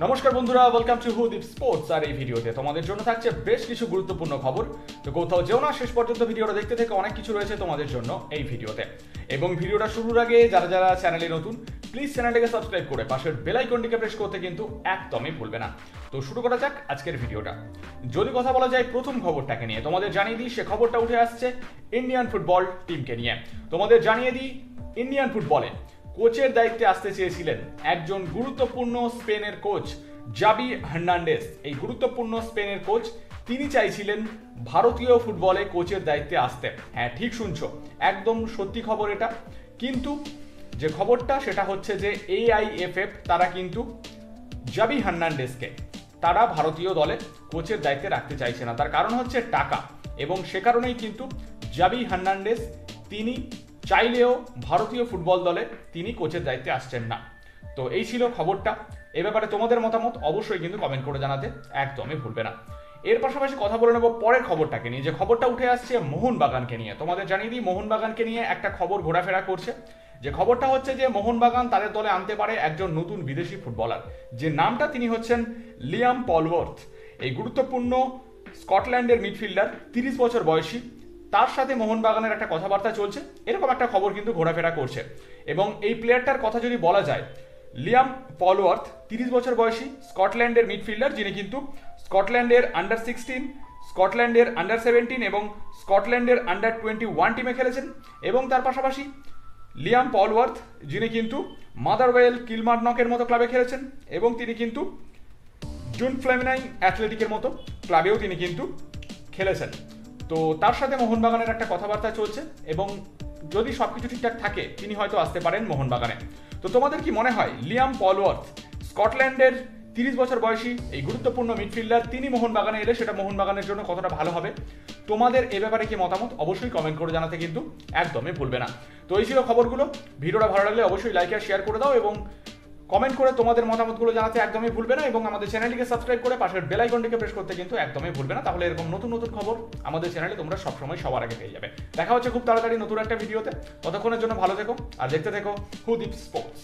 নমস্কার বন্ধুরা, welcome to হুদীপ sports. আর এই ভিডিওতে তোমাদের জন্য থাকছে বেশ কিছু গুরুত্বপূর্ণ খবর। তো কোথাও যেও না, শেষ পর্যন্ত ভিডিওটা দেখতে থেকে অনেক কিছু রয়েছে তোমাদের জন্য এই ভিডিওতে। এবং ভিডিওটা শুরুর আগে যারা যারা চ্যানেলে নতুন, প্লিজ চ্যানেলটাকে সাবস্ক্রাইব করে পাশের বেল আইকনটিকে প্রেস করতে কিন্তু একদমই ভুলবে না। তো শুরু করা যাক আজকের ভিডিওটা। যদি কথা বলা যায় প্রথম খবরটাকে নিয়ে, তোমাদের জানিয়ে দিই সে খবরটা উঠে আসছে ইন্ডিয়ান ফুটবল টিমকে নিয়ে। তোমাদের জানিয়ে দিই ইন্ডিয়ান ফুটবলে কোচের দায়িত্বে আসতে চেয়েছিলেন একজন গুরুত্বপূর্ণ স্পেনের কোচ জাবি হার্নান্ডেজ। এই গুরুত্বপূর্ণ স্পেনের কোচ তিনি চাইছিলেন ভারতীয় ফুটবলে কোচের দায়িত্বে আসতে। হ্যাঁ, ঠিক শুনছো, একদম সত্যি খবর এটা। কিন্তু যে খবরটা সেটা হচ্ছে যে AIFF তারা কিন্তু জাবি হার্নান্ডেজকে তারা ভারতীয় দলে কোচের দায়িত্বে রাখতে চাইছে না। তার কারণ হচ্ছে টাকা, এবং সে কারণেই কিন্তু জাবি হার্নান্ডেজ তিনি চাইলেও ভারতীয় ফুটবল দলে তিনি কোচের দায়িত্বে আসছেন না। তো এই ছিল খবরটা। এ ব্যাপারে তোমাদের মতামত অবশ্যই কিন্তু কমেন্ট করে জানাতে একদমই ভুলবে না। এর পাশাপাশি কথা বলে নেব পরের খবরটাকে নিয়ে, যে খবরটা উঠে আসছে মোহনবাগানকে নিয়ে। তোমাদের জানিয়ে দিই মোহনবাগানকে নিয়ে একটা খবর ঘোরাফেরা করছে। যে খবরটা হচ্ছে যে মোহনবাগান তাদের দলে আনতে পারে একজন নতুন বিদেশি ফুটবলার, যে নামটা তিনি হচ্ছেন লিয়াম পলওয়ার্থ। এই গুরুত্বপূর্ণ স্কটল্যান্ডের মিডফিল্ডার, 30 বছর বয়সী, তার সাথে মোহনবাগানের একটা কথাবার্তা চলছে, এরকম একটা খবর কিন্তু ঘোরাফেরা করছে। এবং এই প্লেয়ারটার কথা যদি বলা যায়, লিয়াম পলওয়ার্থ 30 বছর বয়সী স্কটল্যান্ডের মিডফিল্ডার, যিনি কিন্তু স্কটল্যান্ডের আন্ডার 16, স্কটল্যান্ডের আন্ডার 17 এবং স্কটল্যান্ডের আন্ডার 21 টিমে খেলেছেন। এবং তার পাশাপাশি লিয়াম পলওয়ার্থ যিনি কিন্তু মাদারওয়েল, কিলমার্নকের মতো ক্লাবে খেলেছেন, এবং তিনি কিন্তু ডুনফ্লেমিনাই অ্যাথলেটিকের মতো ক্লাবেও তিনি কিন্তু খেলেছেন। তো তার সাথে মোহনবাগানের একটা কথাবার্তা চলছে, এবং যদি সবকিছু ঠিকঠাক থাকে তিনি হয়তো আসতে পারেন মোহনবাগানে। তো তোমাদের কি মনে হয় লিয়াম পলওয়ার্থ স্কটল্যান্ডের 30 বছর বয়সী এই গুরুত্বপূর্ণ মিডফিল্ডার তিনি মোহনবাগানে এলে সেটা মোহনবাগানের জন্য কতটা ভালো হবে? তোমাদের এ ব্যাপারে কি মতামত অবশ্যই কমেন্ট করে জানাতে কিন্তু একদমই ভুলবে না। তো এই ছিল খবরগুলো। ভিডিওটা ভালো লাগলে অবশ্যই লাইক আর শেয়ার করে দাও, এবং কমেন্ট করে তোমাদের মতামতগুলো জানাতে একদমই ভুলবে না, এবং আমাদের চ্যানেলটিকে সাবস্ক্রাইব করে পাশের বেল আইকনটিকে প্রেস করতে কিন্তু একদমই ভুলবে না। তাহলে এরকম নতুন নতুন খবর আমাদের চ্যানেলে তোমরা সবসময় সবার আগে পেয়ে যাবে। দেখা হচ্ছে খুব তাড়াতাড়ি নতুন একটা ভিডিওতে। ততক্ষণের জন্য ভালো থেকো আর দেখতে থেকো হুদীপ স্পোর্টস।